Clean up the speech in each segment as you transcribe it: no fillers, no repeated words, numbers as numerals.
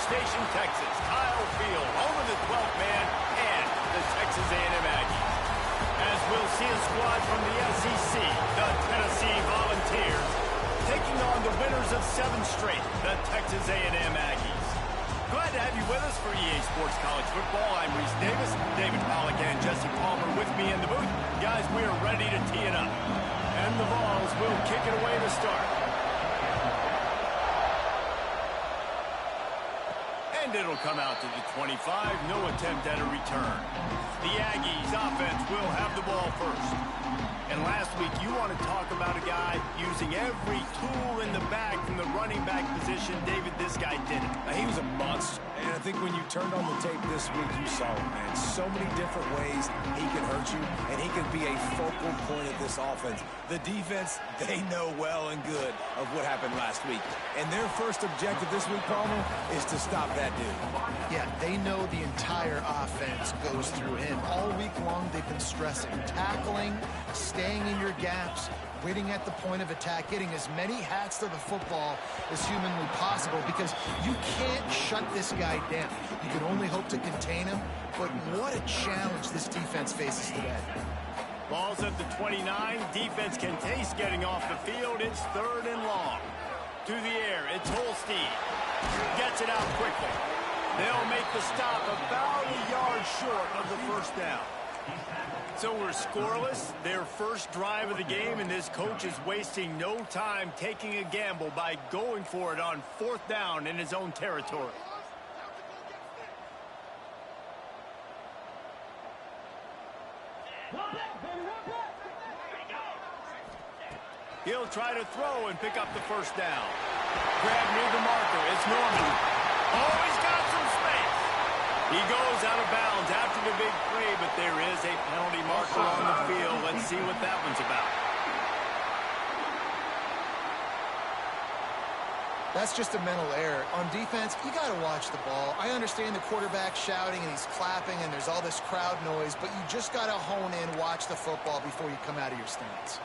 Station, Texas, Kyle Field, home of the 12th man and the Texas A&M Aggies. As we'll see a squad from the SEC, the Tennessee Volunteers, taking on the winners of 7 straight, the Texas A&M Aggies. Glad to have you with us for EA Sports College Football. I'm Reese Davis, David Pollack and Jesse Palmer with me in the booth. Guys, we are ready to tee it up. And the Vols will kick it away to start. And it'll come out to the 25, no attempt at a return. The Aggies offense will have the ball first. And last week, you want to talk about a guy using every tool in the bag from the running back position. David, this guy did it. He was a monster. And I think when you turned on the tape this week, you saw it, man. So many different ways he can hurt you, and he can be a focal point of this offense. The defense, they know well and good of what happened last week. And their first objective this week, Palmer, is to stop that dude. Yeah, they know the entire offense goes through him. All week long, they've been stressing tackling, staying in your gaps, waiting at the point of attack, getting as many hats to the football as humanly possible, because you can't shut this guy down. You can only hope to contain him, but what a challenge this defense faces today. Ball's at the 29. Defense can taste getting off the field. It's 3rd and long. To the air, it's Holstein. Gets it out quickly. They'll make the stop about a yard short of the first down. So we're scoreless, their first drive of the game, and this coach is wasting no time taking a gamble by going for it on 4th down in his own territory. He'll try to throw and pick up the first down. Grab near the marker, it's Norman. Oh, he's got some space. He goes out of bounds after the big play, but there is a penalty marker on the field. Let's see what that one's about. That's just a mental error. On defense, you got to watch the ball. I understand the quarterback shouting and he's clapping and there's all this crowd noise, but you just got to hone in, watch the football before you come out of your stance.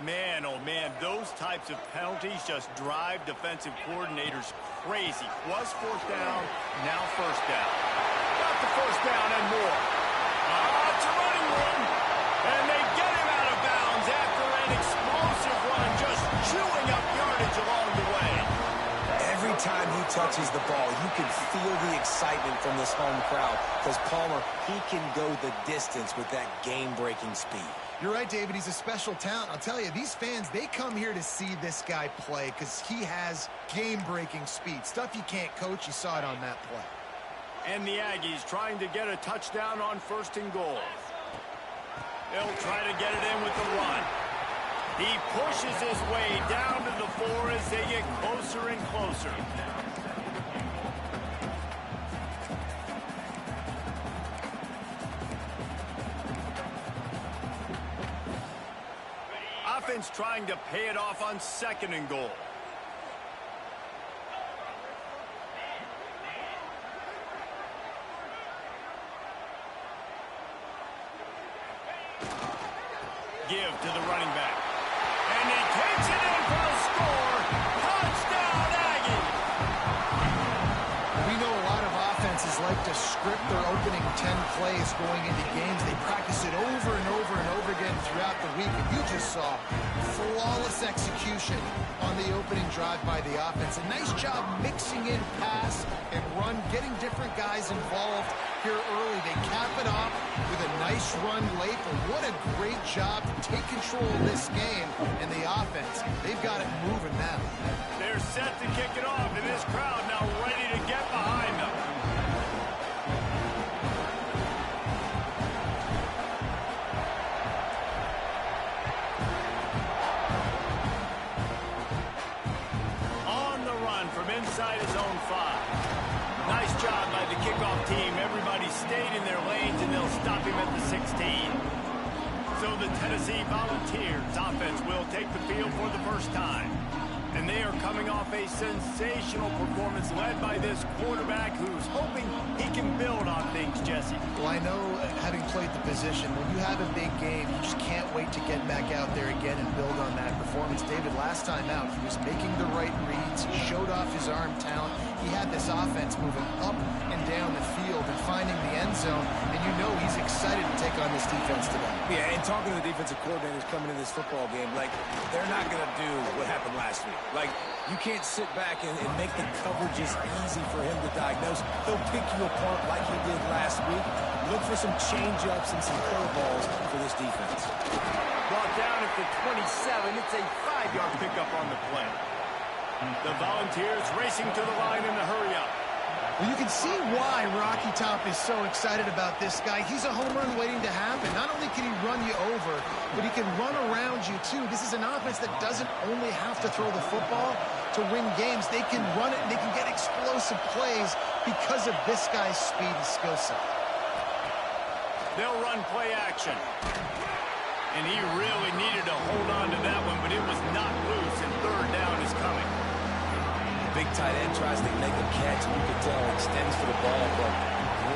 Man, oh man, those types of penalties just drive defensive coordinators crazy. Was 4th down, now 1st down. Got the 1st down and more. It's a running run. And they get him out of bounds after an explosive run, just chewing up yardage along the way. Every time he touches the ball, you can feel the excitement from this home crowd, because Palmer, he can go the distance with that game-breaking speed. You're right, David. He's a special talent. I'll tell you, these fans, they come here to see this guy play because he has game-breaking speed. Stuff you can't coach. You saw it on that play. And the Aggies trying to get a touchdown on 1st and goal. They'll try to get it in with the run. He pushes his way down to the 4 as they get closer and closer. Offense trying to pay it off on 2nd and goal. Give to the running back. And he takes it in for a score. Touchdown, Aggies! We know a lot of offenses like to script their opening 10 plays going into games. They practice it over and over and over again throughout the week. And you just saw flawless execution on the opening drive by the offense. A nice job mixing in pass and run, getting different guys involved here early. They cap it off with a nice run late, but what a great job to take control of this game. And the offense, they've got it moving now. They're set to kick it off, and this crowd now ready to get behind them. Inside his own 5. Nice job by the kickoff team. Everybody stayed in their lanes, and they'll stop him at the 16. So the Tennessee Volunteers offense will take the field for the first time. And they are coming off a sensational performance led by this quarterback who's hoping he can build on things, Jesse. Well, I know, having played the position, when you have a big game, you just can't wait to get back out there again and build on that performance. David, last time out, he was making the right reads. He showed off his arm talent. He had this offense moving up and down the field and finding the end zone, and you know he's excited to take on this defense today. Yeah, and talking to the defensive coordinators coming into this football game, like, they're not going to do what happened last week. Like, you can't sit back and make the coverages easy for him to diagnose. He'll pick you apart like he did last week. Look for some change-ups and some curveballs for this defense. Brought down at the 27. It's a 5-yard pickup on the play. The Volunteers racing to the line in the hurry-up. Well, you can see why Rocky Top is so excited about this guy. He's a home run waiting to happen. Not only can he run you over, but he can run around you, too. This is an offense that doesn't only have to throw the football to win games. They can run it, and they can get explosive plays because of this guy's speed and skill set. They'll run play action. And he really needed to hold on to that one, but it was not loose, and third down is coming. Big tight end tries to make a catch, and you can tell extends for the ball, but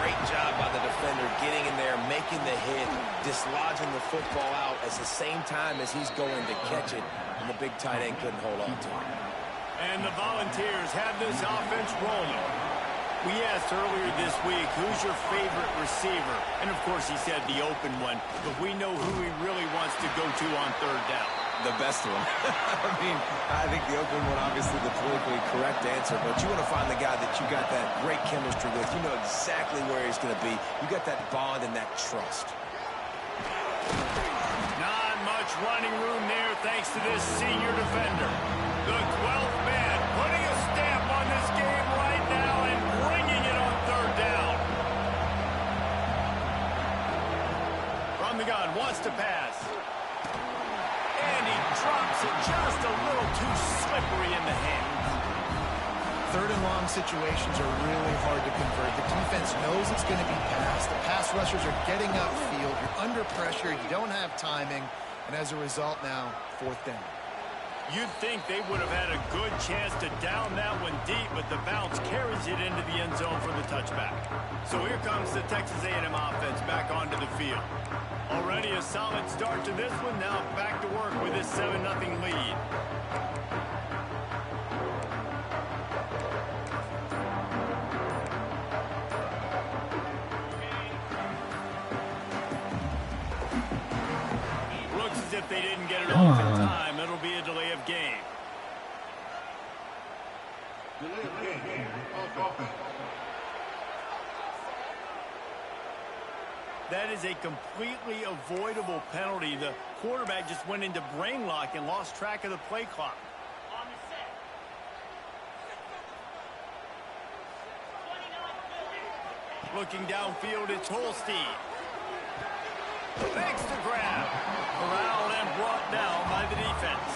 great job by the defender getting in there, making the hit, dislodging the football out at the same time as he's going to catch it, and the big tight end couldn't hold on to it. And the Volunteers have this offense rolling. We asked earlier this week, who's your favorite receiver? And, of course, he said the open one, but we know who he really wants to go to on third down. The best one. I mean, I think the open one, obviously the politically correct answer, but you want to find the guy that you got that great chemistry with. You know exactly where he's going to be. You got that bond and that trust. Not much running room there thanks to this senior defender. The 12th man putting a stamp on this game right now and bringing it on third down. From the gun, wants to pass. And he drops it just a little too slippery in the hands. Third and long situations are really hard to convert. The defense knows it's going to be passed. The pass rushers are getting upfield. You're under pressure. You don't have timing. And as a result now, fourth down. You'd think they would have had a good chance to down that one deep, but the bounce carries it into the end zone for the touchback. So here comes the Texas A&M offense back onto the field. Already a solid start to this one. Now back to work with this 7-0 lead. Looks as if they didn't get it off in time. It'll be a delay of game. That is a completely avoidable penalty. The quarterback just went into brain lock and lost track of the play clock. Looking downfield, it's Holstein. Makes the grab. Corralled and brought down by the defense.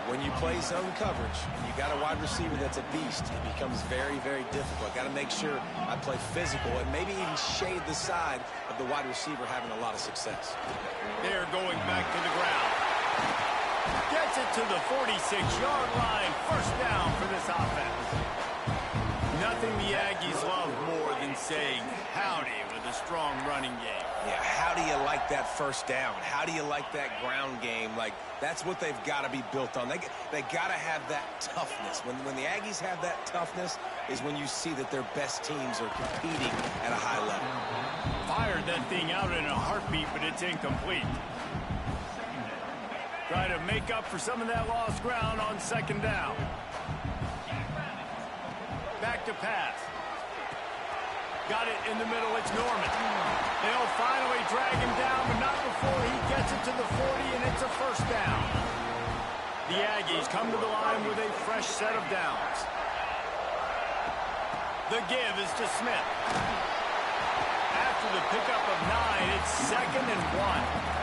When you play zone coverage and you got a wide receiver that's a beast, it becomes very, very difficult. Got to make sure I play physical and maybe even shade the side of the wide receiver having a lot of success. They're going back to the ground. Gets it to the 46-yard line. First down for this offense. Nothing the Aggies love more than saying howdy with a strong running game. Yeah, how do you like that first down? How do you like that ground game? Like, that's what they've got to be built on. They got to have that toughness. When the Aggies have that toughness is when you see that their best teams are competing at a high level. Fired that thing out in a heartbeat, but it's incomplete. Try to make up for some of that lost ground on second down. Back to pass. Got it in the middle. It's Norman. They'll finally drag him down, but not before he gets it to the 40, and it's a first down. The Aggies come to the line with a fresh set of downs. The give is to Smith. After the pickup of 9, it's 2nd and 1.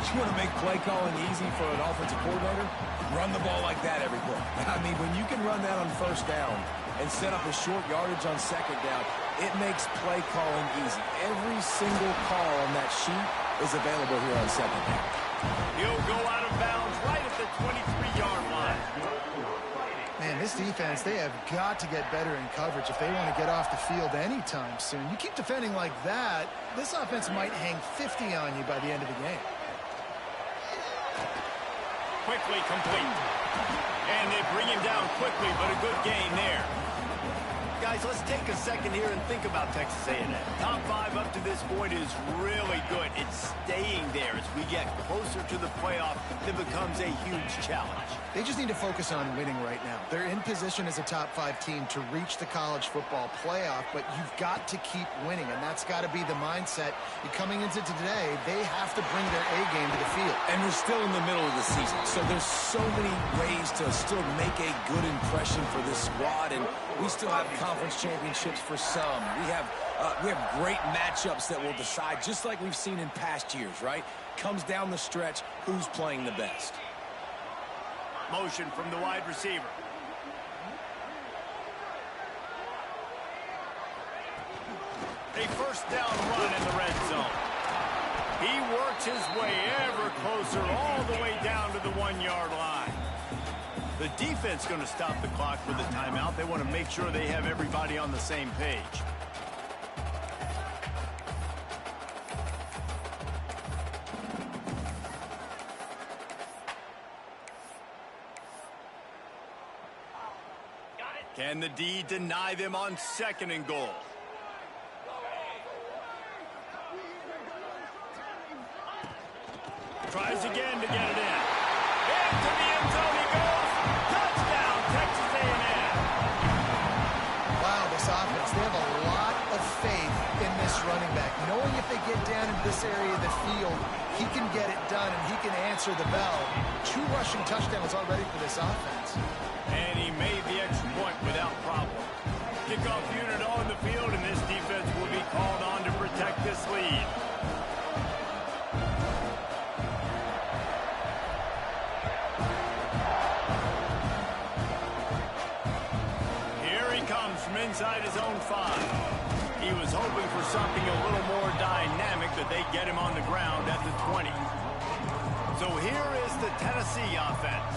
You want to make play calling easy for an offensive coordinator? Run the ball like that every play. I mean, when you can run that on first down and set up a short yardage on second down, it makes play calling easy. Every single call on that sheet is available here on second down. He'll go out of bounds right at the 23-yard line. Man, this defense, they have got to get better in coverage if they want to get off the field anytime soon. You keep defending like that, this offense might hang 50 on you by the end of the game. Quickly complete. And they bring him down quickly, but a good gain there. Guys, let's take a second here and think about Texas A&M. Top 5 up to this point is really good. It's staying there as we get closer to the playoff. It becomes a huge challenge. They just need to focus on winning right now. They're in position as a top 5 team to reach the college football playoff, but you've got to keep winning, and that's got to be the mindset. Coming into today, they have to bring their A game to the field. And we're still in the middle of the season, so there's so many ways to still make a good impression for this squad, and we still have conference championships for some. We have great matchups that will decide, just like we've seen in past years, right? Comes down the stretch, who's playing the best. Motion from the wide receiver. A first down run in the red zone. He works his way ever closer all the way down to the 1-yard line. The defense going to stop the clock with a timeout. They want to make sure they have everybody on the same page. Can the D deny them on 2nd and goal? Tries again to get it in. Into the end zone he goes. Touchdown, Texas A&M. Wow, this offense, they have a lot of faith in this running back. Knowing if they get down into this area of the field, he can get it done and he can answer the bell. 2 rushing touchdowns already for this offense. And he made the extra point without problem. Kickoff unit on the field, and this defense will be called on to protect this lead. Here he comes from inside his own 5. He was hoping for something a little more dynamic, but they get him on the ground at the 20. So here is the Tennessee offense.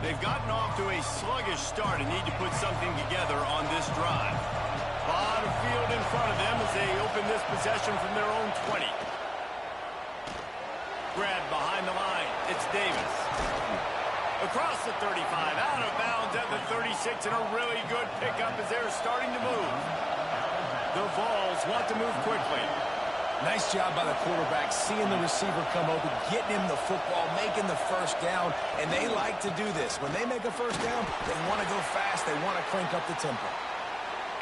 They've gotten off to a sluggish start and need to put something together on this drive. A lot of field in front of them as they open this possession from their own 20. Grab behind the line. It's Davis. Across the 35, out of bounds at the 36, and a really good pickup as they're starting to move. The Vols want to move quickly. Nice job by the quarterback, seeing the receiver come open, getting him the football, making the first down, and they like to do this. When they make a first down, they want to go fast, they want to crank up the tempo.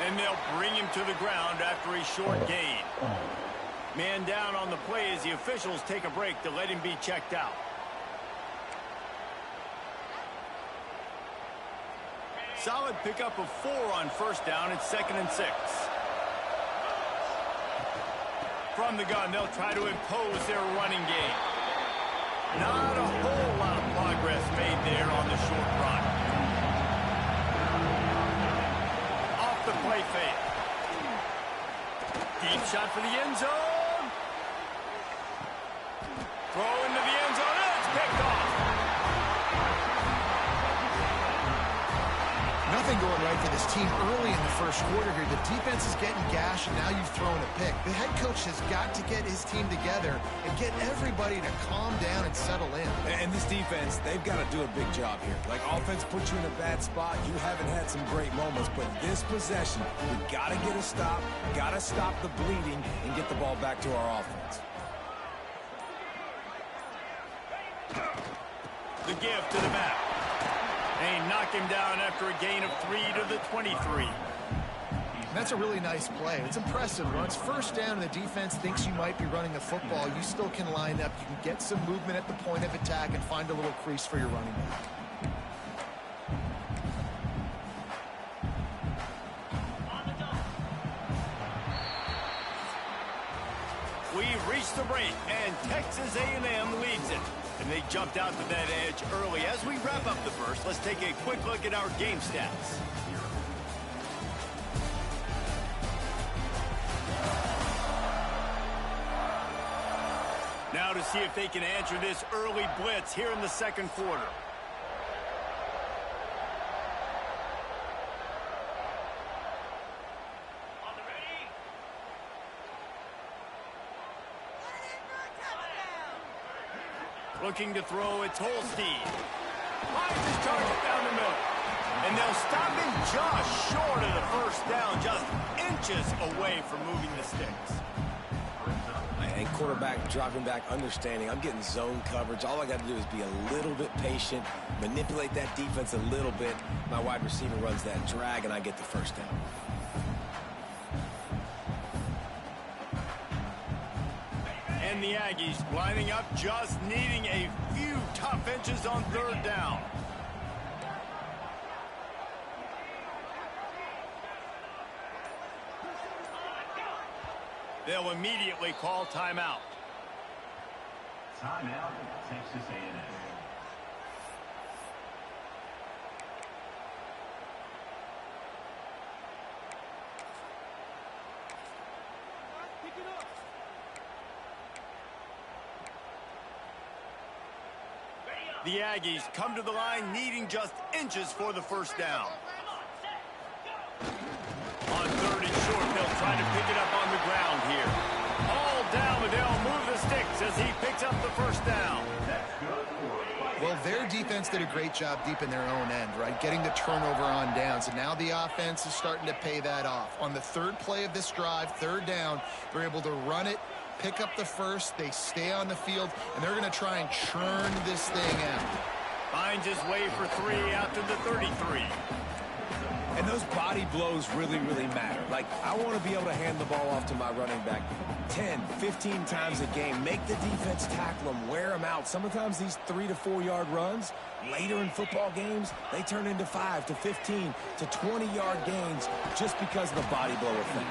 And they'll bring him to the ground after a short gain. Man down on the play as the officials take a break to let him be checked out. Solid pickup of 4 on first down. It's 2nd and 6. From the gun, they'll try to impose their running game. Not a whole lot of progress made there on the short run. Off the play fake. Deep shot for the end zone. Throw into the end zone. And it's picked off. Nothing going right for this team early in the first quarter here. The defense is getting gashed, and now you've thrown a pick. The head coach has got to get his team together and get everybody to calm down and settle in. And this defense, they've got to do a big job here. Like, offense puts you in a bad spot. You haven't had some great moments, but this possession, we've got to get a stop, got to stop the bleeding, and get the ball back to our offense. The give to the back. They knock him down after a gain of 3 to the 23. That's a really nice play. It's impressive. When it's first down and the defense thinks you might be running the football, you still can line up. You can get some movement at the point of attack and find a little crease for your running back. We've reached the break, and Texas A&M leads it. And they jumped out to that edge early. As we wrap up the first, let's take a quick look at our game stats. Now to see if they can answer this early blitz here in the second quarter. Looking to throw, it's Holstein. Finds his target down the middle. And they'll stop him just short of the first down, just inches away from moving the sticks. And quarterback dropping back, understanding I'm getting zone coverage. All I got to do is be a little bit patient, manipulate that defense a little bit. My wide receiver runs that drag, and I get the first down. And the Aggies lining up, just needing a few tough inches on third down. They'll immediately call timeout. Timeout, Texas A&M. The Aggies come to the line needing just inches for the first down. On third and short, they'll try to pick it up on the ground here. All down, but they'll move the sticks as he picks up the first down. Well, their defense did a great job deep in their own end, right? Getting the turnover on downs. And now the offense is starting to pay that off. On the third play of this drive, third down, they're able to run it, pick up the first, they stay on the field, and they're going to try and churn this thing out. Finds his way for 3 out to the 33. And those body blows really, really matter. Like, I want to be able to hand the ball off to my running back 10, 15 times a game. Make the defense tackle them, wear them out. Sometimes these 3 to 4 yard runs, later in football games, they turn into 5 to 15 to 20 yard gains just because of the body blow effect.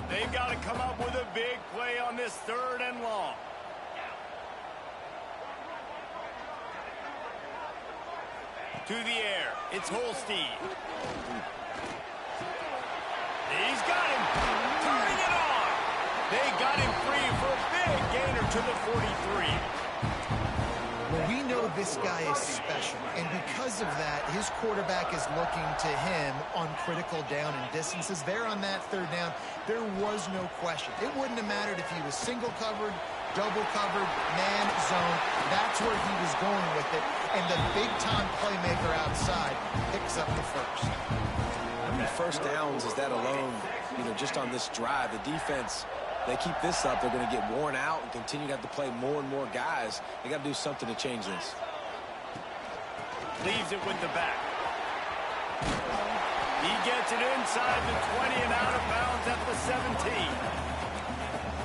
They've got to come up with a big play on this third and long. To the air, it's Holstein. He's got him, turning it on. They got him free for a big gainer to the 43. Well, we know this guy is special, and because of that, his quarterback is looking to him on critical down and distances. There on that third down, there was no question. It wouldn't have mattered if he was single covered, double covered, man, zone. That's where he was going with it, and the big-time playmaker outside picks up the first. How many first downs is that alone, just on this drive? The defense, they keep this up, they're going to get worn out and continue to have to play more and more guys. They got to do something to change this. Leaves it with the back. He gets it inside the 20 and out of bounds at the 17.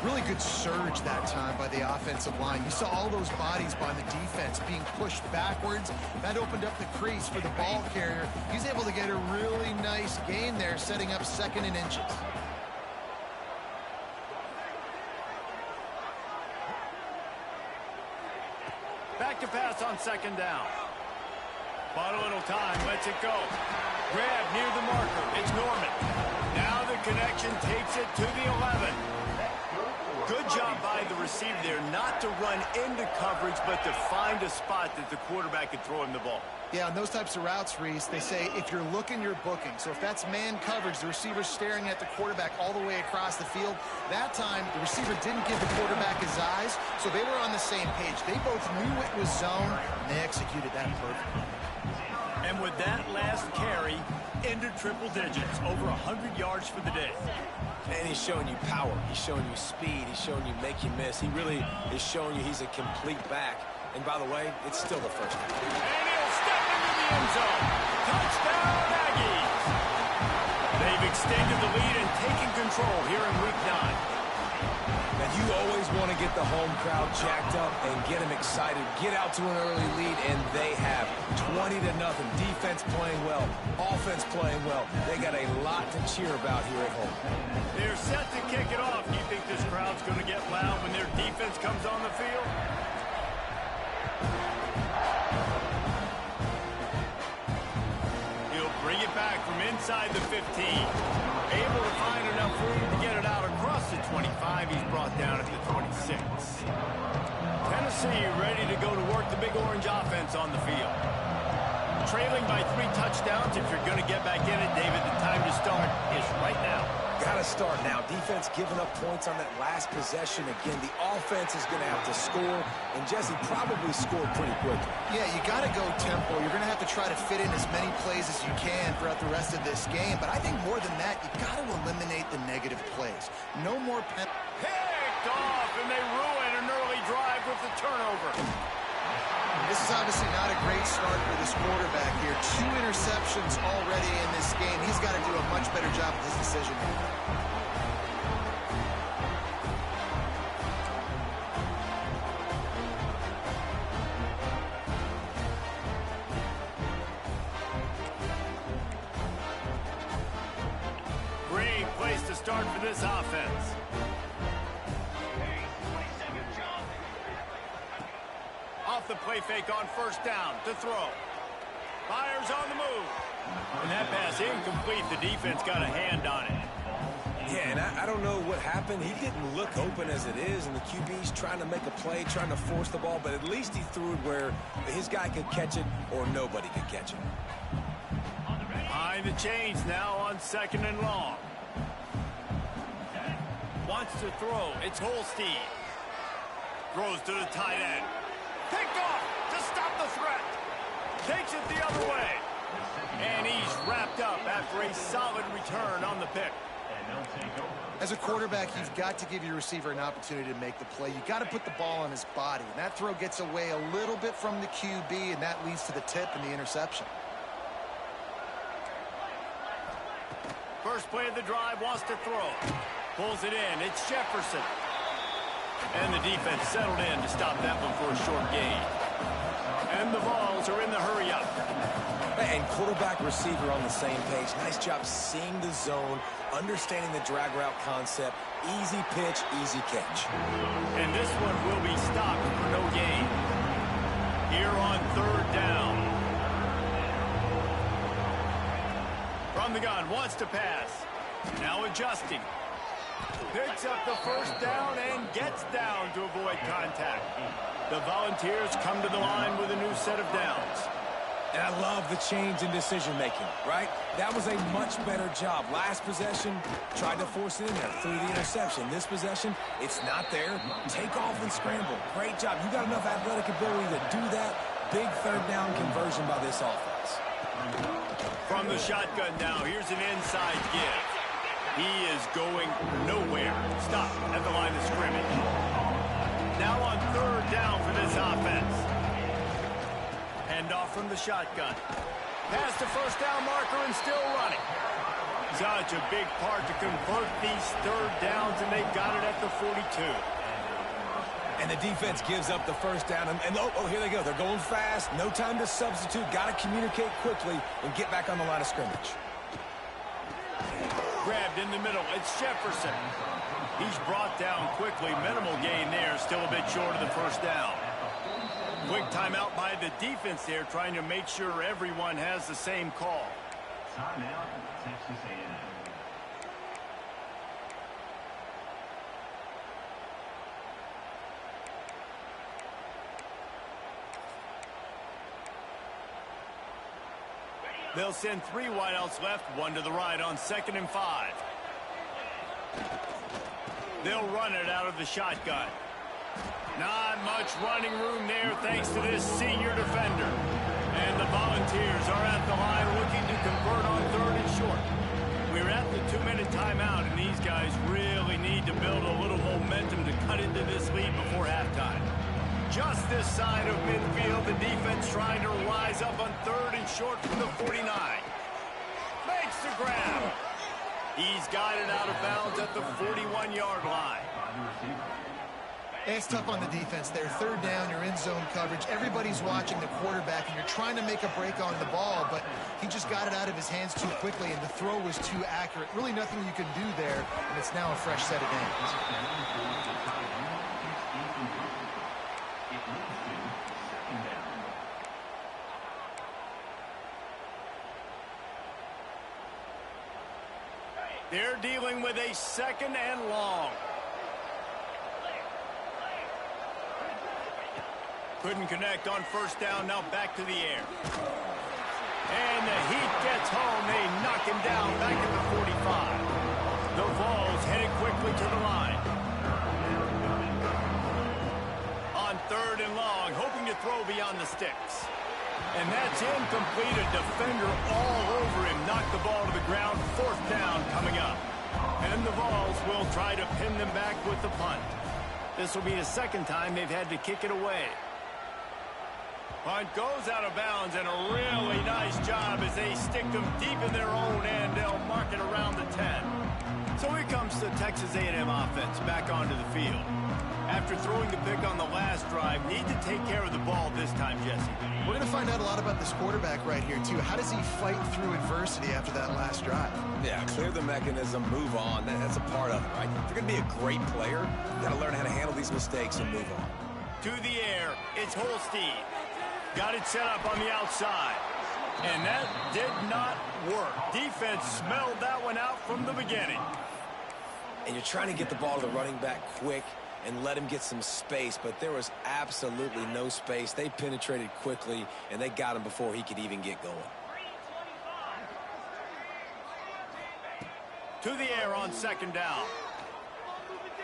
Really good surge that time by the offensive line. You saw all those bodies by the defense being pushed backwards. That opened up the crease for the ball carrier. He's able to get a really nice gain there, setting up 2nd and inches. Back to pass on 2nd down. Bought a little time, lets it go. Grab near the marker, it's Norman. Now the connection takes it to the 11. Good job by the receiver there, not to run into coverage, but to find a spot that the quarterback could throw him the ball. Yeah, on those types of routes, Reese, they say if you're looking, you're booking. So if that's man coverage, the receiver's staring at the quarterback all the way across the field. That time, the receiver didn't give the quarterback his eyes, so they were on the same page. They both knew it was zone, and they executed that perfectly. And with that last carry, into triple digits, over 100 yards for the day. And he's showing you power. He's showing you speed. He's showing you make you miss. He really is showing you he's a complete back. And by the way, it's still the first down. And he'll step into the end zone. Touchdown, Aggies. They've extended the lead and taken control here in Week 9. Now, you always want to get the home crowd jacked up and get them excited. Get out to an early lead, and they have 20-0. Defense playing well, offense playing well. They got a lot to cheer about here at home. They're set to kick it off. Do you think this crowd's going to get loud when their defense comes on the field? He'll bring it back from inside the 15. Able to find enough room to get it out across the 25. He's brought down at the 26. Tennessee see ready to go to work the Big Orange offense on the field. Trailing by 3 touchdowns. If you're going to get back in it, David, the time to start is right now. Got to start now. Defense giving up points on that last possession. Again, the offense is going to have to score, and Jesse probably scored pretty quickly. Yeah, you got to go tempo. You're going to have to try to fit in as many plays as you can throughout the rest of this game. But I think more than that, you got to eliminate the negative plays. No more picked off, and they ruin an early drive with the turnover. This is obviously not a great start for this quarterback here. 2 interceptions already in this game. He's got to do a much better job with his decision making. Great place to start for this offense. Off the play fake on first down to throw. Fires on the move. And that pass incomplete. The defense got a hand on it. Yeah, and I don't know what happened. He didn't look open as it is, and the QB's trying to make a play, trying to force the ball, but at least he threw it where his guy could catch it or nobody could catch it. Behind the chains now on 2nd and long. Wants to throw. It's Holstein. Throws to the tight end. Picked off to stop the threat. Takes it the other way. And he's wrapped up after a solid return on the pick. As a quarterback, you've got to give your receiver an opportunity to make the play. You've got to put the ball on his body. And that throw gets away a little bit from the QB, and that leads to the tip and the interception. First play of the drive, wants to throw. Pulls it in. It's Jefferson. And the defense settled in to stop that one for a short gain. And the Vols are in the hurry-up. And quarterback receiver on the same page. Nice job seeing the zone, understanding the drag route concept. Easy pitch, easy catch. And this one will be stopped for no gain. Here on 3rd down. From the gun, wants to pass. Now adjusting. Picks up the first down and gets down to avoid contact. The Volunteers come to the line with a new set of downs. And I love the change in decision-making, right? That was a much better job. Last possession, tried to force it in there through the interception. This possession, it's not there. Take off and scramble. Great job. You got enough athletic ability to do that. Big 3rd down conversion by this offense. From the shotgun now, here's an inside give. He is going nowhere. Stop at the line of scrimmage. Now on 3rd down for this offense. Handoff from the shotgun. Past the first down marker and still running. Such a big part to convert these 3rd downs, and they've got it at the 42. And the defense gives up the first down. And oh, here they go. They're going fast. No time to substitute. Got to communicate quickly and get back on the line of scrimmage. Grabbed in the middle. It's Jefferson. He's brought down quickly. Minimal gain there. Still a bit short of the first down. Quick timeout by the defense there, trying to make sure everyone has the same call. Timeout, Texas A&M. They'll send 3 wideouts left, 1 to the right on 2nd and 5. They'll run it out of the shotgun. Not much running room there thanks to this senior defender. And the Volunteers are at the line looking to convert on 3rd and short. We're at the 2-minute timeout, and these guys really need to build a little momentum to cut into this lead before halftime. Just this side of midfield, the defense trying to rise up on 3rd and short from the 49. Makes the grab. He's got it out of bounds at the 41-yard line. It's tough on the defense there. 3rd down, you're in zone coverage. Everybody's watching the quarterback, and you're trying to make a break on the ball, but he just got it out of his hands too quickly, and the throw was too accurate. Really nothing you can do there, and it's now a fresh set of downs. They're dealing with a 2nd and long. Couldn't connect on first down, now back to the air. And the heat gets home. They knock him down back at the 45. The Vols headed quickly to the line. On 3rd and long, hoping to throw beyond the sticks. And that's incomplete. A defender all over him. Knocked the ball to the ground. 4th down coming up. And the Vols will try to pin them back with the punt. This will be the 2nd time they've had to kick it away. Punt goes out of bounds, and a really nice job as they stick them deep in their own end. They'll mark it around the 10. So here comes the Texas A&M offense back onto the field. After throwing the pick on the last drive, need to take care of the ball this time, Jesse. We're going to find out a lot about this quarterback right here, too. How does he fight through adversity after that last drive? Yeah, clear the mechanism, move on. That's a part of it, right? If you're going to be a great player, you got to learn how to handle these mistakes and move on. To the air, it's Holstein. Got it set up on the outside. And that did not work. Defense smelled that one out from the beginning. And you're trying to get the ball to the running back quick and let him get some space, but there was absolutely no space. They penetrated quickly, and they got him before he could even get going. To the air on 2nd down.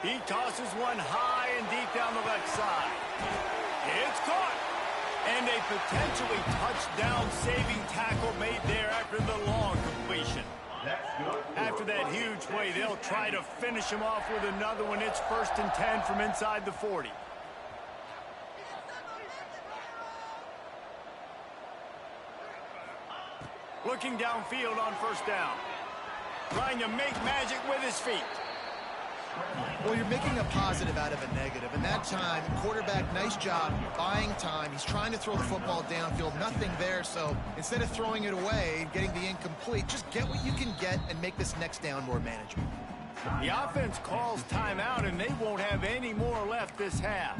He tosses one high and deep down the left side. It's caught. And a potentially touchdown-saving tackle made there after the long completion. After that huge play, they'll try to finish him off with another one. It's 1st and 10 from inside the 40. Looking downfield on 1st down. Trying to make magic with his feet. Well, you're making a positive out of a negative. And that time, quarterback, nice job buying time. He's trying to throw the football downfield. Nothing there. So instead of throwing it away, getting the incomplete, just get what you can get and make this next down more manageable. The offense calls timeout, and they won't have any more left this half.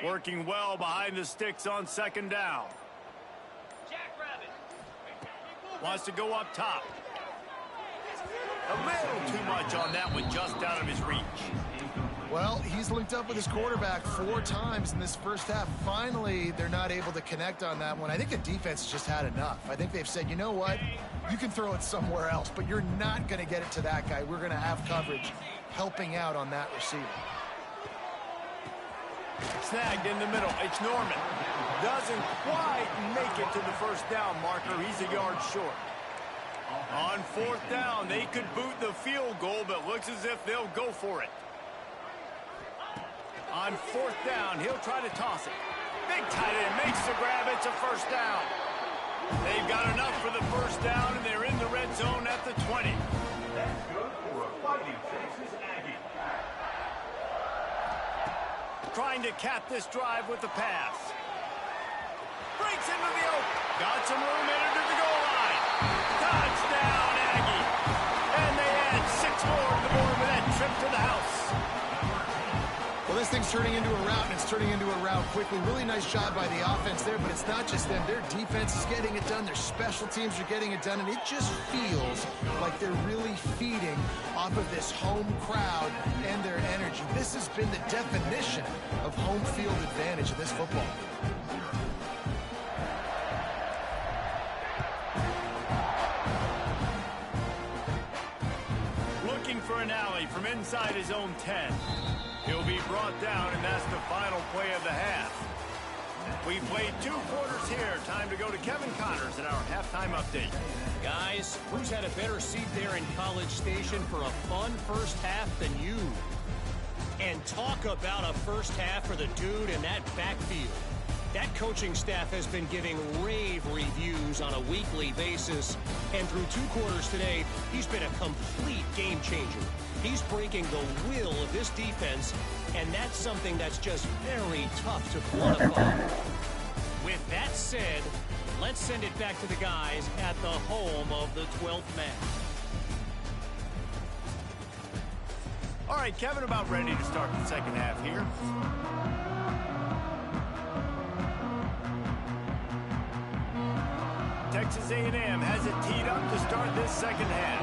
Working well behind the sticks on 2nd down. Wants to go up top. A little too much on that one, just out of his reach. Well, he's linked up with his quarterback 4 times in this first half. Finally, they're not able to connect on that one. I think the defense has just had enough. I think they've said, you know what? You can throw it somewhere else, but you're not going to get it to that guy. We're going to have coverage helping out on that receiver. Snagged in the middle. It's Norman. Doesn't quite make it to the 1st down marker. He's a yard short. On 4th down, they could boot the field goal, but looks as if they'll go for it. On 4th down, he'll try to toss it. Big tight end makes the grab. It's a 1st down. They've got enough for the 1st down, and they're in the red zone at the 20. That's good for a Fighting Texas Aggie. Trying to cap this drive with the pass. Breaks into the open. Got some room in to the goal line. Touchdown, Aggie. And they add 6 more to the board with that trip to the house. Well, this thing's turning into a rout, and it's turning into a rout quickly. Really nice job by the offense there, but it's not just them. Their defense is getting it done. Their special teams are getting it done, and it just feels like they're really feeding off of this home crowd and their energy. This has been the definition of home field advantage in this football. Looking for an alley from inside his own 10. He'll be brought down, and that's the final play of the half. We played 2 quarters here. Time to go to Kevin Connors in our halftime update. Guys, who's had a better seat there in College Station for a fun first half than you? And talk about a first half for the dude in that backfield. That coaching staff has been giving rave reviews on a weekly basis. And through 2 quarters today, he's been a complete game changer. He's breaking the will of this defense, and that's something that's just very tough to quantify. With that said, let's send it back to the guys at the home of the 12th man. All right, Kevin, about ready to start the second half here. Texas A&M has it teed up to start this second half.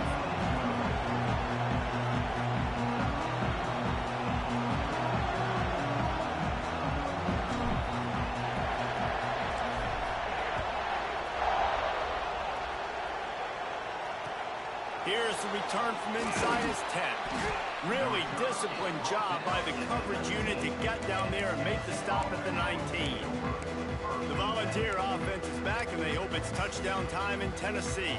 Here's the return from inside his 10. Really disciplined job by the coverage unit to get down there and make the stop at the 19. The Volunteer offense is back, and they hope it's touchdown time in Tennessee.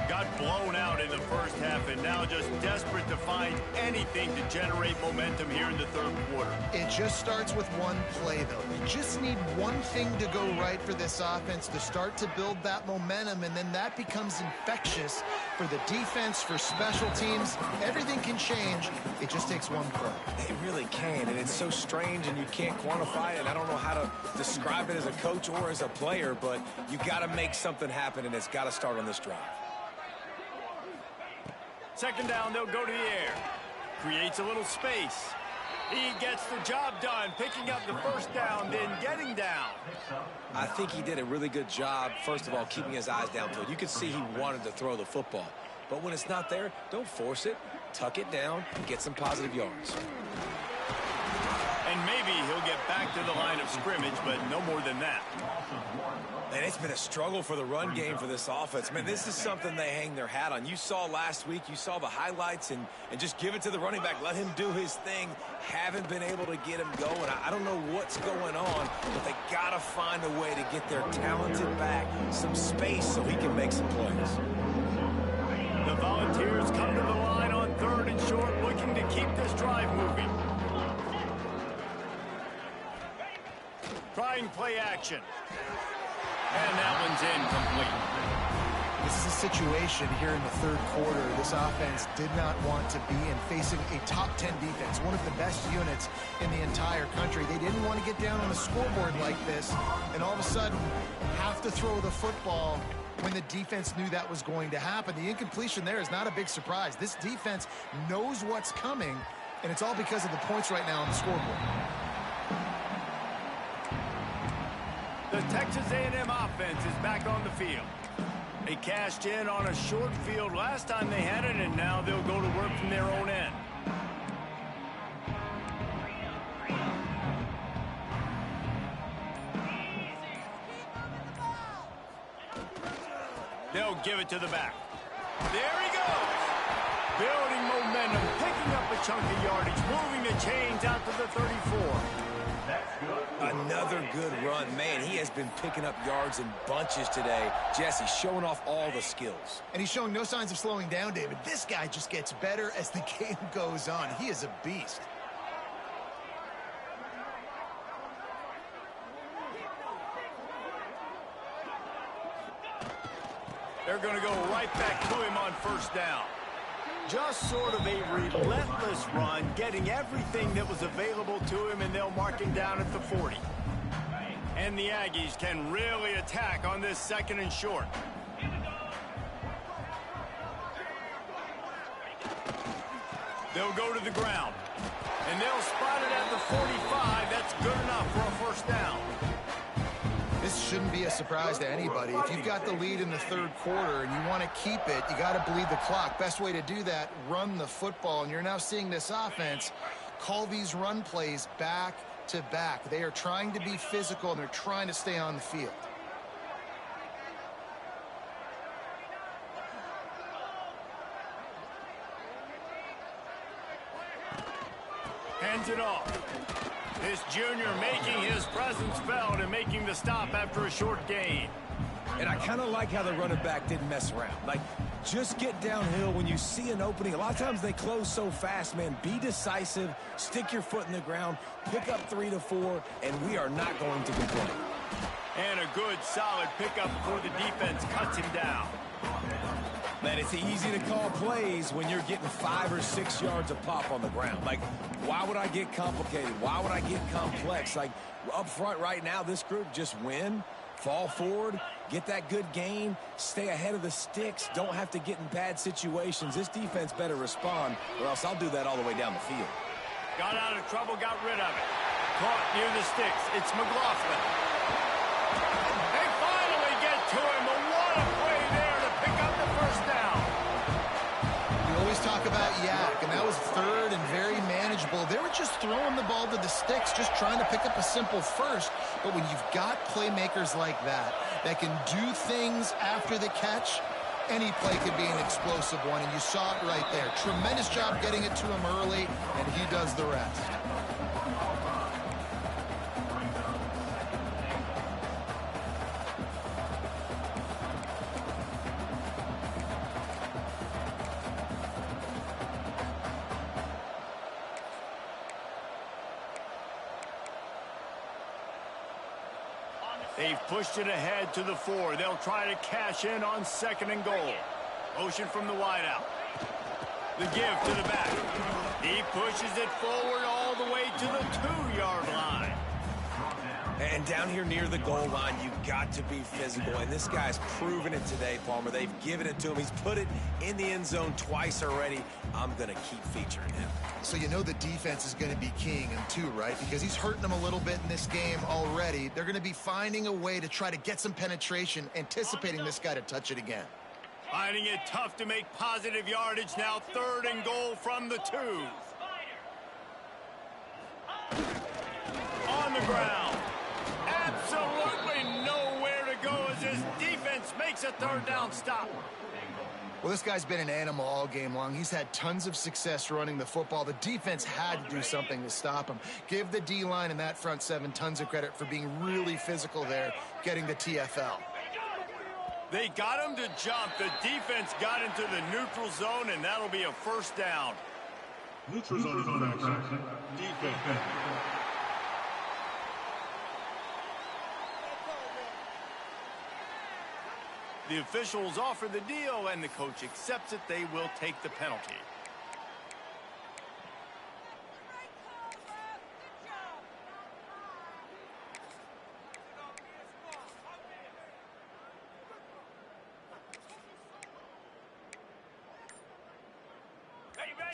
Got blown out in the first half and now just desperate to find anything to generate momentum here in the third quarter. It just starts with one play, though. You just need one thing to go right for this offense to start to build that momentum, and then that becomes infectious for the defense, for special teams. Everything can change. It just takes one play. It really can, and it's so strange, and you can't quantify it. I don't know how to describe it as a coach or as a player, but you got to make something happen, and it's got to start on this drive. Second down, they'll go to the air. Creates a little space. He gets the job done, picking up the first down, then getting down. I think he did a really good job, first of all, keeping his eyes downfield. You could see he wanted to throw the football. But when it's not there, don't force it. Tuck it down and get some positive yards. And maybe he'll get back to the line of scrimmage, but no more than that. And it's been a struggle for the run game for this offense. Man, this is something they hang their hat on. You saw last week, you saw the highlights, and just give it to the running back. Let him do his thing. Haven't been able to get him going. I don't know what's going on, but they got to find a way to get their talented back some space so he can make some plays. The Volunteers come to the line on third and short, looking to keep this drive moving. Trying play action. And that one's incomplete. This is a situation here in the third quarter this offense did not want to be in, facing a top 10 defense, one of the best units in the entire country. They didn't want to get down on the scoreboard like this and all of a sudden have to throw the football when the defense knew that was going to happen. The incompletion there is not a big surprise. This defense knows what's coming, and it's all because of the points right now on the scoreboard. The Texas A&M offense is back on the field. They cashed in on a short field last time they had it, and now they'll go to work from their own end. They'll give it to the back. There he goes. Building momentum, picking up a chunk of yardage, moving the chains out to the 34. Another good run. Man, he has been picking up yards in bunches today. Jesse showing off all the skills. And he's showing no signs of slowing down, David. This guy just gets better as the game goes on. He is a beast. They're going to go right back to him on first down. Just sort of a relentless run, getting everything that was available to him, and they'll mark him down at the 40. And the Aggies can really attack on this second and short. They'll go to the ground. And they'll spot it at the 45. That's good enough for a first down. This shouldn't be a surprise to anybody. If you've got the lead in the third quarter and you want to keep it, you got to bleed the clock. Best way to do that, run the football. And you're now seeing this offense call these run plays back to back. They are trying to be physical, and they're trying to stay on the field. Hands it off. This junior making his presence felt and making the stop after a short gain. And I kind of like how the running back didn't mess around. Like, just get downhill when you see an opening. A lot of times they close so fast, man. Be decisive, stick your foot in the ground, pick up 3 to 4, and we are not going to complain. And a good, solid pickup before the defense cuts him down. Man, it's easy to call plays when you're getting 5 or 6 yards a pop on the ground. Like, why would I get complicated? Why would I get complex? Like, up front right now, this group just win, fall forward, get that good gain, stay ahead of the sticks, don't have to get in bad situations. This defense better respond, or else I'll do that all the way down the field. Got out of trouble, got rid of it. Caught near the sticks. It's McLaughlin. They finally get to him, but what a talk about yak, and that was third and very manageable. They were just throwing the ball to the sticks, just trying to pick up a simple first. But when you've got playmakers like that can do things after the catch, any play could be an explosive one, and you saw it right there. Tremendous job getting it to him early, and he does the rest. They've pushed it ahead to the 4. They'll try to cash in on 2nd and goal. Motion from the wideout. The give to the back. He pushes it forward all the way to the 2-yard line. And down here near the goal line, you've got to be physical. And this guy's proven it today, Palmer. They've given it to him. He's put it in the end zone twice already. I'm going to keep featuring him. So you know the defense is going to be keying him too, right? Because he's hurting them a little bit in this game already. They're going to be finding a way to try to get some penetration, anticipating this guy to touch it again. Finding it tough to make positive yardage now. 3rd and goal from the 2. On the ground. Absolutely nowhere to go as his defense makes a 3rd down stop. Well, this guy's been an animal all game long. He's had tons of success running the football. The defense had to do something to stop him. Give the D-line and that front 7 tons of credit for being really physical there, getting the TFL. They got him to jump. The defense got into the neutral zone, and that'll be a 1st down. Neutral zone action. Defense. The officials offer the deal, and the coach accepts it. They will take the penalty.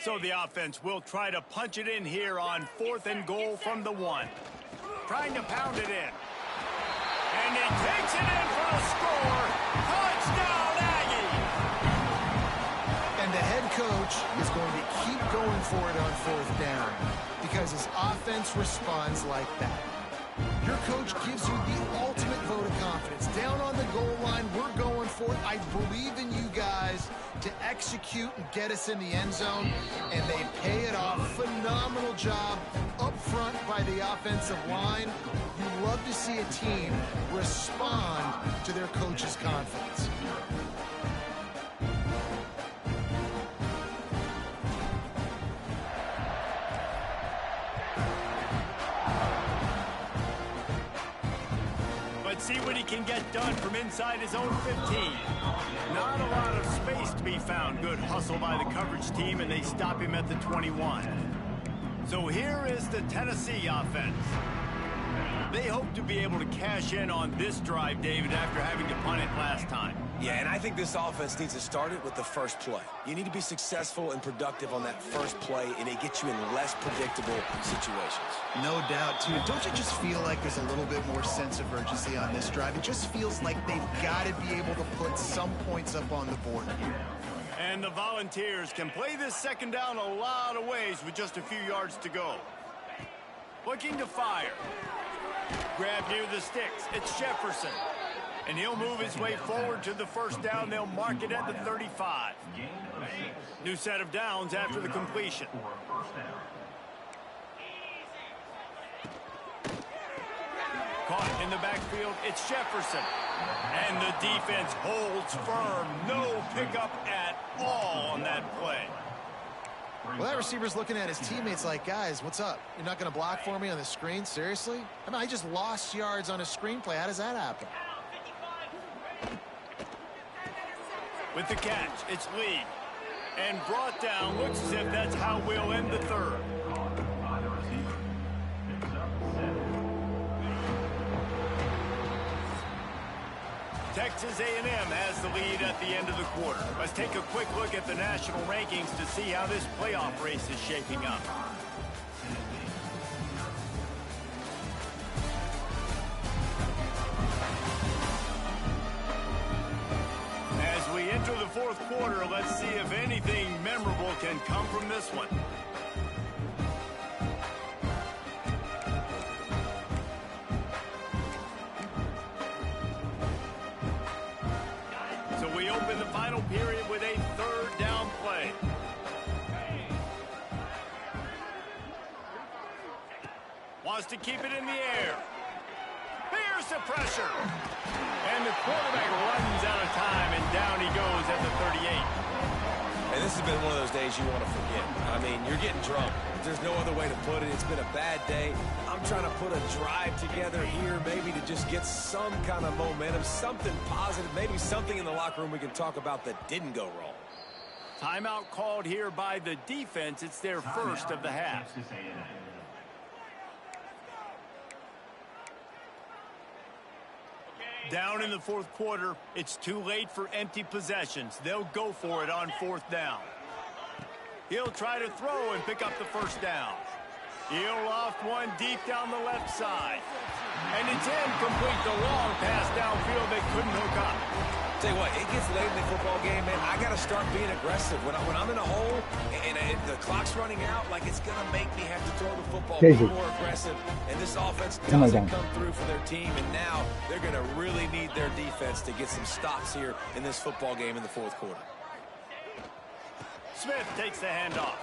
So the offense will try to punch it in here on 4th and goal from the 1. Trying to pound it in. And he takes it in for a score. Touchdown, Aggie! And the head coach is going to keep going for it on 4th down because his offense responds like that. Your coach gives you the ultimate vote of confidence. Down on the goal line, we're going for it. I believe in you guys to execute and get us in the end zone, and they pay it off. Phenomenal job up front by the offensive line. You love to see a team respond to their coach's confidence. See what he can get done from inside his own 15. Not a lot of space to be found. Good hustle by the coverage team, and they stop him at the 21. So here is the Tennessee offense. They hope to be able to cash in on this drive, David, after having to punt it last time. Yeah, and I think this offense needs to start it with the first play. You need to be successful and productive on that first play, and it gets you in less predictable situations. No doubt, too. Don't you just feel like there's a little bit more sense of urgency on this drive? It just feels like they've got to be able to put some points up on the board. And the Volunteers can play this 2nd down a lot of ways with just a few yards to go. Looking to fire. Grab near the sticks. It's Jefferson. And he'll move his way forward to the 1st down. They'll mark it at the 35. New set of downs after the completion. Caught in the backfield, it's Jefferson. And the defense holds firm. No pickup at all on that play. Well, that receiver's looking at his teammates like, guys, what's up? You're not going to block for me on the screen? Seriously? I mean, I just lost yards on a screenplay. How does that happen? With the catch, it's Lee. And brought down. Looks as if that's how we'll end the 3rd. Texas A&M has the lead at the end of the quarter. Let's take a quick look at the national rankings to see how this playoff race is shaping up. As we enter the fourth quarter. Let's see if anything memorable can come from this one. So we open the final period with a third down play. Wants to keep it in the air. Here's the pressure. And the quarterback runs out of time, and down he goes at the 38. And this has been one of those days you want to forget. I mean, you're getting drunk. There's no other way to put it. It's been a bad day. I'm trying to put a drive together here, maybe to just get some kind of momentum, something positive, maybe something in the locker room we can talk about that didn't go wrong. Timeout called here by the defense. It's their first of the half. Down in the fourth quarter, it's too late for empty possessions. They'll go for it on fourth down. He'll try to throw and pick up the first down. He'll loft one deep down the left side. And it's incomplete. The long pass downfield they couldn't hook up. Tell you what, it gets late in the football game, man. I got to start being aggressive. When I'm in a hole and the clock's running out, like it's going to make me have to throw the football, be more aggressive. And this offense doesn't come through for their team. And now they're going to really need their defense to get some stops here in this football game in the fourth quarter. Smith takes the handoff.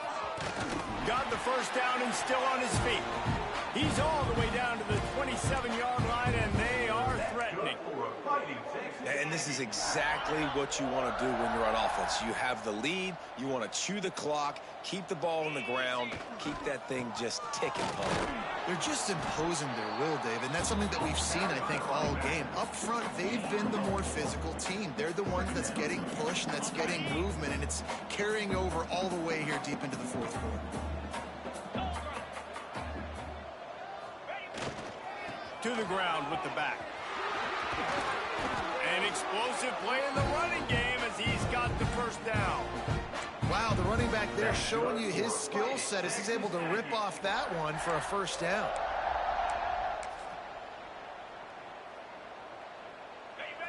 Got the first down and still on his feet. He's all the way down to the 27-yard line, and they are threatening. And this is exactly what you want to do when you're on offense. You have the lead. You want to chew the clock, keep the ball on the ground, keep that thing just ticking, Paul. They're just imposing their will, Dave, and that's something that we've seen, I think, all game. Up front, they've been the more physical team. They're the ones that's getting pushed and that's getting movement, and it's carrying over all the way here deep into the fourth quarter. To the ground with the back. An explosive play in the running game as he's got the first down. Wow, the running back there showing you his skill set as he's able to rip off that one for a first down.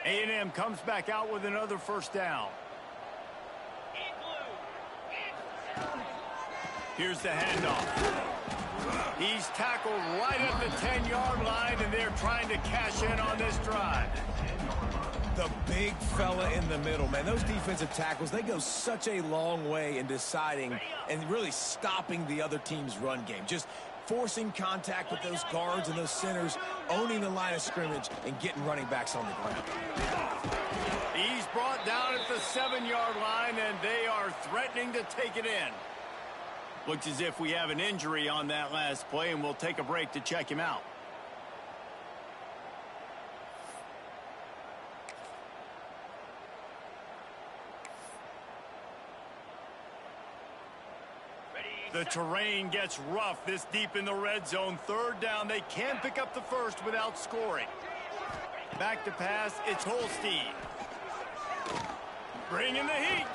A&M comes back out with another first down. Here's the handoff. He's tackled right at the 10-yard line, and they're trying to cash in on this drive. The big fella in the middle, man. Those defensive tackles, they go such a long way in deciding and really stopping the other team's run game. Just forcing contact with those guards and those centers, owning the line of scrimmage, and getting running backs on the ground. He's brought down at the 7-yard line, and they are threatening to take it in. Looks as if we have an injury on that last play, and we'll take a break to check him out. The terrain gets rough this deep in the red zone. Third down, they can pick up the first without scoring. Back to pass, it's Holstein. Bringing the heat.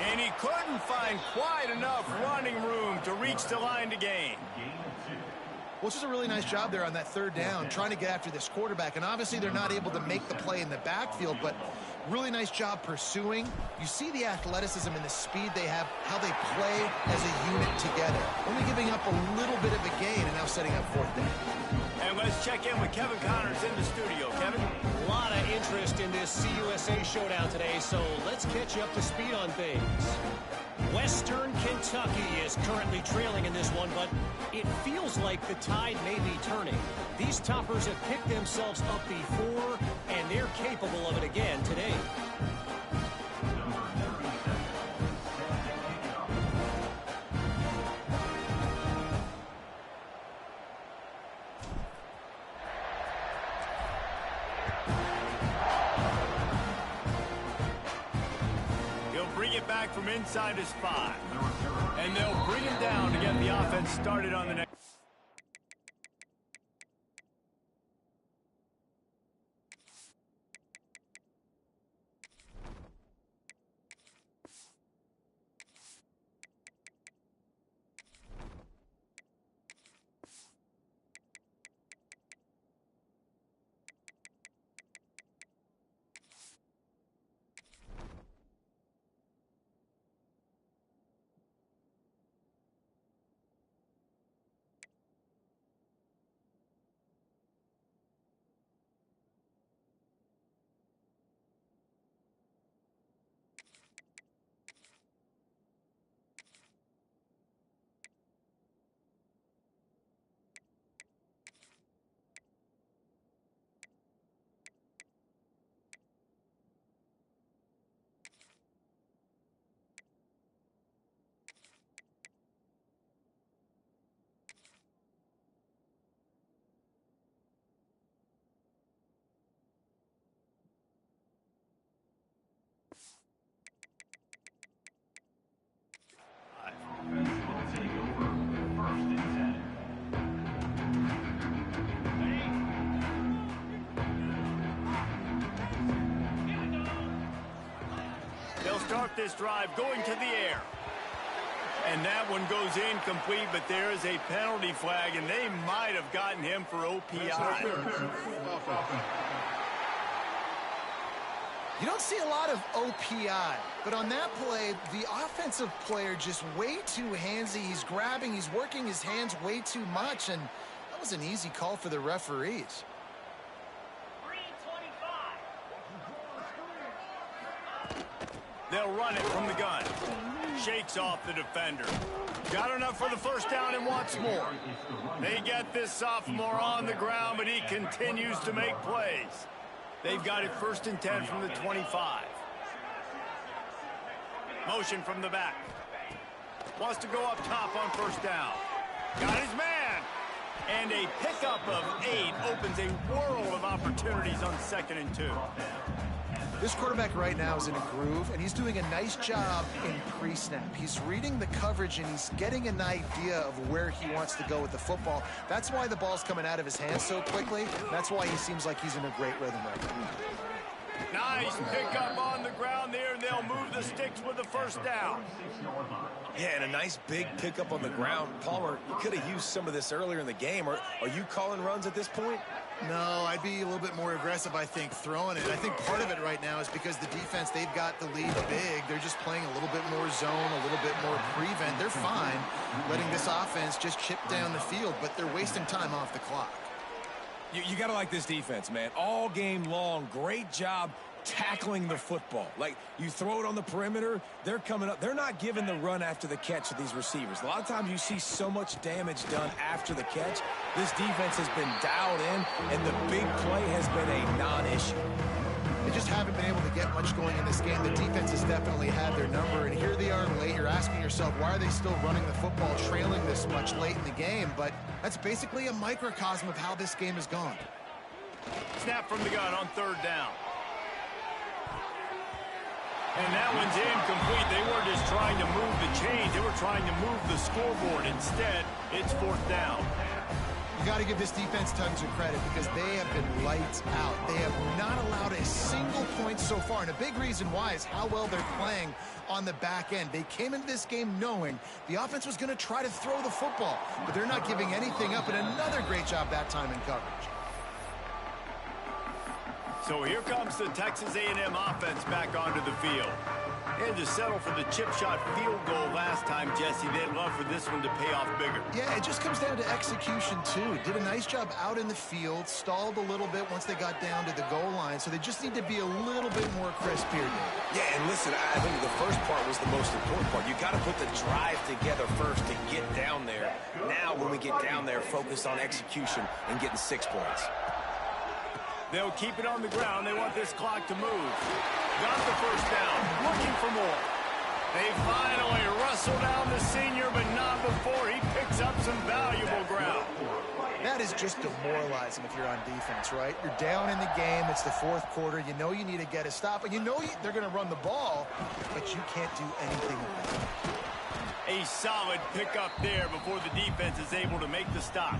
And he couldn't find quite enough running room to reach the line to gain. Well, it's just a really nice job there on that third down, trying to get after this quarterback. And obviously they're not able to make the play in the backfield, but really nice job pursuing. You see the athleticism and the speed they have, how they play as a unit together. Only giving up a little bit of a gain and now setting up fourth down. And let's check in with Kevin Connors in the studio. Kevin? A lot of interest in this CUSA showdown today, so let's catch you up to speed on things. Western Kentucky is currently trailing in this one, but it feels like the tide may be turning. These toppers have picked themselves up before, and they're capable of it again today. Back from inside his 5. And they'll bring him down to get the offense started on the next. start this drive going to the air. And that one goes incomplete, but there is a penalty flag, and they might have gotten him for OPI. You don't see a lot of OPI, but on that play, the offensive player just way too handsy. He's grabbing, he's working his hands way too much, and that was an easy call for the referees. They'll run it from the gun. Shakes off the defender. Got enough for the first down and wants more. They get this sophomore on the ground, but he continues to make plays. They've got it 1st and 10 from the 25. Motion from the back. Wants to go up top on 1st down. Got his man. And a pickup of 8 opens a world of opportunities on 2nd and 2. This quarterback right now is in a groove, and he's doing a nice job in pre-snap. He's reading the coverage, and he's getting an idea of where he wants to go with the football. That's why the ball's coming out of his hands so quickly. That's why he seems like he's in a great rhythm right now. Nice pickup on the ground there, and they'll move the sticks with the 1st down. Yeah, and a nice big pickup on the ground. Palmer, you could have used some of this earlier in the game. Are you calling runs at this point? No, I'd be a little bit more aggressive, I think, throwing it. I think part of it right now is because the defense, they've got the lead big. They're just playing a little bit more zone, a little bit more prevent. They're fine letting this offense just chip down the field, but they're wasting time off the clock. You got to like this defense, man. All game long, great job tackling the football. Like, you throw it on the perimeter, they're coming up. They're not giving the run after the catch to these receivers. A lot of times you see so much damage done after the catch. This defense has been dialed in, and the big play has been a non-issue. They just haven't been able to get much going in this game. The defense has definitely had their number, and here they are late. You're asking yourself, why are they still running the football, trailing this much late in the game? But that's basically a microcosm of how this game has gone. Snap from the gun on 3rd down. And that one's incomplete. They weren't just trying to move the chains. They were trying to move the scoreboard. Instead, it's 4th down. You got to give this defense tons of credit because they have been lights out. They have not allowed a single point so far. And a big reason why is how well they're playing on the back end. They came into this game knowing the offense was going to try to throw the football, but they're not giving anything up. And another great job that time in coverage. So here comes the Texas A&M offense back onto the field. They had to settle for the chip shot field goal last time, Jesse. They'd love for this one to pay off bigger. Yeah, it just comes down to execution, too. Did a nice job out in the field, stalled a little bit once they got down to the goal line, so they just need to be a little bit more crisp here. Yeah, and listen, I think the first part was the most important part. You got to put the drive together first to get down there. Now, when we get down there, focus on execution and getting 6 points. They'll keep it on the ground. They want this clock to move. Got the 1st down. Looking for more. They finally wrestle down the senior, but not before he picks up some valuable ground. That is just demoralizing if you're on defense, right? You're down in the game. It's the 4th quarter. You know you need to get a stop, and you know they're going to run the ball, but you can't do anything about it. A solid pickup there before the defense is able to make the stop.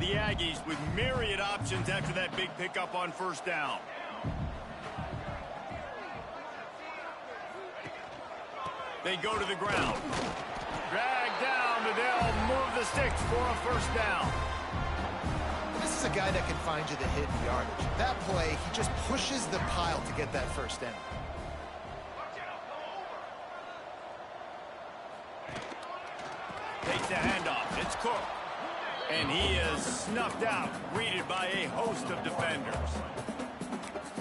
The Aggies with myriad options after that big pickup on 1st down. They go to the ground. Drag down, but they'll move the sticks for a 1st down. This is a guy that can find you the hidden yardage. That play, he just pushes the pile to get that 1st down. Takes the handoff. It's Cook. And he is snuffed out, greeted by a host of defenders.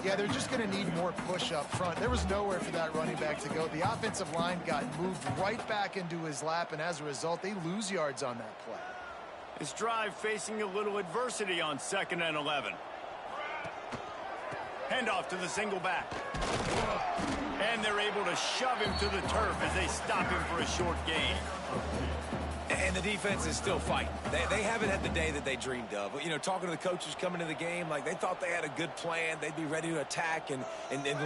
Yeah, they're just going to need more push up front. There was nowhere for that running back to go. The offensive line got moved right back into his lap, and as a result, they lose yards on that play. This drive facing a little adversity on 2nd and 11. Handoff to the single back. And they're able to shove him to the turf as they stop him for a short gain. And the defense is still fighting. They haven't had the day that they dreamed of. You know, talking to the coaches coming to the game, like they thought they had a good plan. They'd be ready to attack and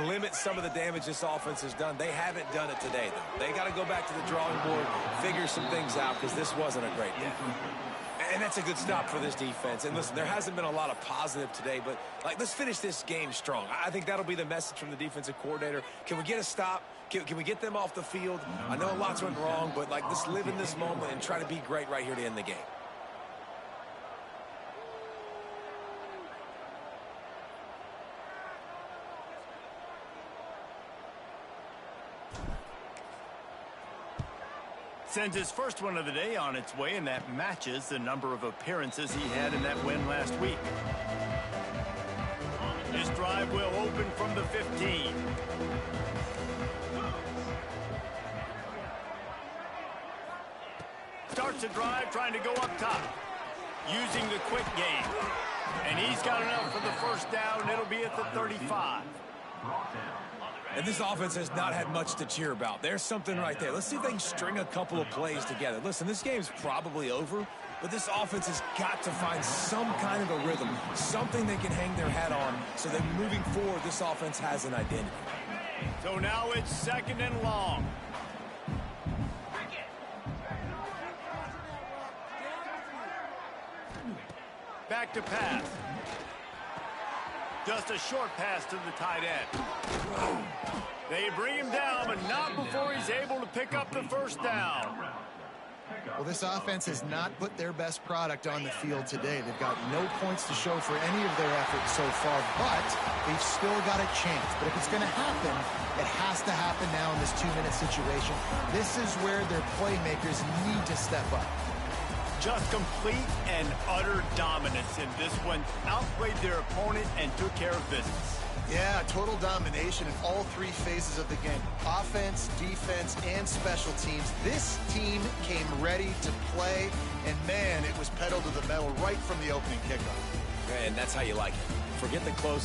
limit some of the damage this offense has done. They haven't done it today, though. They got to go back to the drawing board, figure some things out, because this wasn't a great day. And that's a good stop for this defense. And listen, there hasn't been a lot of positive today, but like, let's finish this game strong. I think that'll be the message from the defensive coordinator. Can we get a stop? Can we get them off the field? I know lots went wrong, but like, let's live in this moment and try to be great right here to end the game. Sends his first one of the day on its way, and that matches the number of appearances he had in that win last week. His drive will open from the 15. Starts the drive trying to go up top, using the quick game. And he's got enough for the first down. It'll be at the 35. And this offense has not had much to cheer about. There's something right there. Let's see if they can string a couple of plays together. Listen, this game's probably over, but this offense has got to find some kind of a rhythm, something they can hang their hat on, so that moving forward, this offense has an identity. So now it's 2nd and long. Back to pass. Just a short pass to the tight end. They bring him down, but not before he's able to pick up the first down. Well, this offense has not put their best product on the field today. They've got no points to show for any of their efforts so far, but they've still got a chance. But if it's going to happen, it has to happen now in this 2-minute situation. This is where their playmakers need to step up. Just complete and utter dominance in this one. Outplayed their opponent and took care of business. Yeah, total domination in all 3 phases of the game. Offense, defense, and special teams. This team came ready to play, and man, it was pedal to the metal right from the opening kickoff. And that's how you like it. Forget the close game.